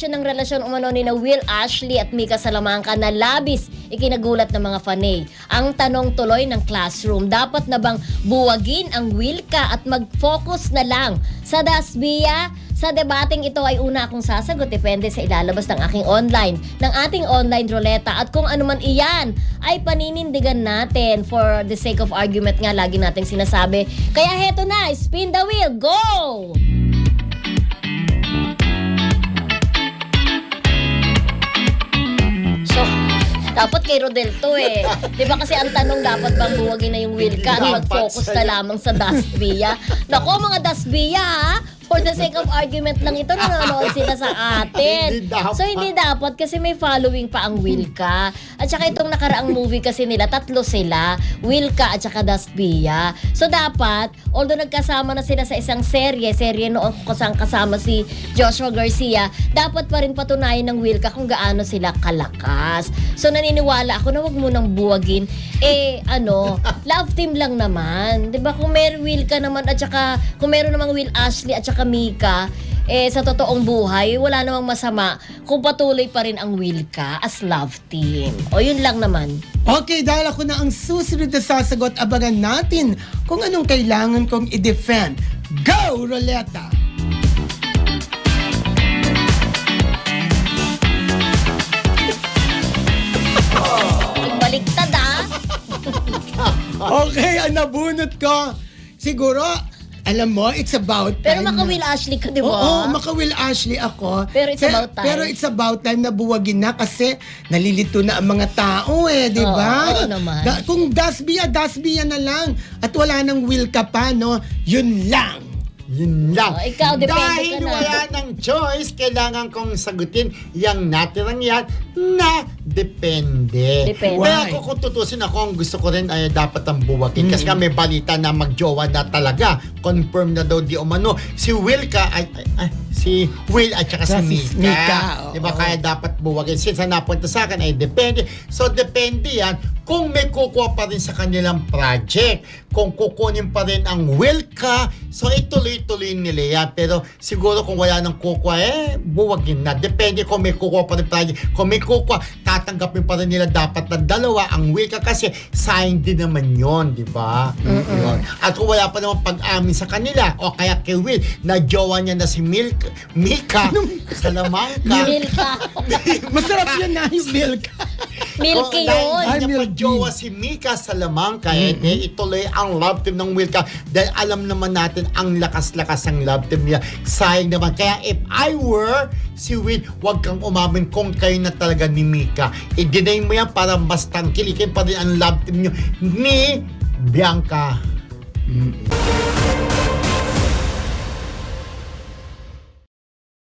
revelation ng relasyon umano ni na Will Ashley at Mika Salamanca na labis ikinagulat ng mga fanay. Ang tanong tuloy ng classroom, dapat na bang buwagin ang Wilka at mag-focus na lang sa Dasbia? Sa debating ito ay una akong sasagot, depende sa ilalabas ng ating online ruleta, at kung ano man iyan ay paninindigan natin for the sake of argument nga lagi nating sinasabi. Kaya heto na, spin the wheel, go! So, dapat kay Rodel to eh. Di ba kasi ang tanong, dapat bang buwagin na yung Wilka at mag-focus na lamang sa Dasbia? Naku mga Dasbia ha, for the sake of argument lang ito, nanonood sila sa atin. So hindi dapat kasi may following pa ang Wilka. At saka itong nakaraang movie kasi nila, tatlo sila, Wilka at saka Dasbia. So dapat, although nagkasama na sila sa isang serye noon kasama si Joshua Garcia, dapat pa rin patunayan ng Wilka kung gaano sila kalakas. So naniniwala ako na wag mo nang buwagin. Love team lang naman. 'Di ba? Kung may Wilka naman at saka kung meron namang Will Ashley at saka Mika, sa totoong buhay, wala namang masama kung patuloy pa rin ang Wilka as love team. O yun lang naman. Okay, dahil ako na ang susunod na sasagot, abangan natin kung anong kailangan kong i-defend. Go, Roleta! Baliktad ah! Okay, ang nabunot ko. Siguro, alam mo, it's about Pero time. maka-Will Ashley ka, di ba? Oo, maka-Will Ashley ako. Pero it's about time. Pero it's about time na buwagin na kasi nalilito na ang mga tao di ba? Oo naman. Kung Dasbia na lang at wala nang Will ka pa, no? Yun lang. Yun lang. Oh, ikaw, depende Dahil ka na. wala ng choice, kailangan kong sagutin yung natirang yan na depende. Depende. Pero Why? ako kung tutusin ako, ang gusto ko rin ay dapat ang buwagin. Kasi nga may balita na magjowa na talaga. Confirm na daw di umano. Si Will si Will at saka si Si Mika. Mika, Diba? oo. Kaya dapat buwagin. Since ang napunta sa akin ay depende. So depende yan kung may kukuha pa rin sa kanilang project. Kung kukunin pa rin ang Wilka, so ituloy-tuloy nila yan. Pero siguro kung wala nang kukuha, buwagin na. Depende kung may kukuha pa rin project. Kung may kukuha, tatanggapin pa rin nila dapat na dalawa ang Wilka kasi sayang din naman yon, di ba? Yun. At kung wala pa naman pag-amin sa kanila, o kaya kay Will, na jowa niya na si Mika Salamanca. Milka. Masarap yun na yung Milk. Milky Kung yun. dahil Ay, hindi Milky. pa jowa si Mika Salamanca, ituloy ang love team ng Wilka dahil alam naman natin ang lakas-lakas ng love team niya. Sayang naman. Kaya if I were si Will, wag kang umamin kung kayo na talaga ni Mika. I-deny mo yan para mas tangkilikin pa rin ang love team niyo ni Bianca.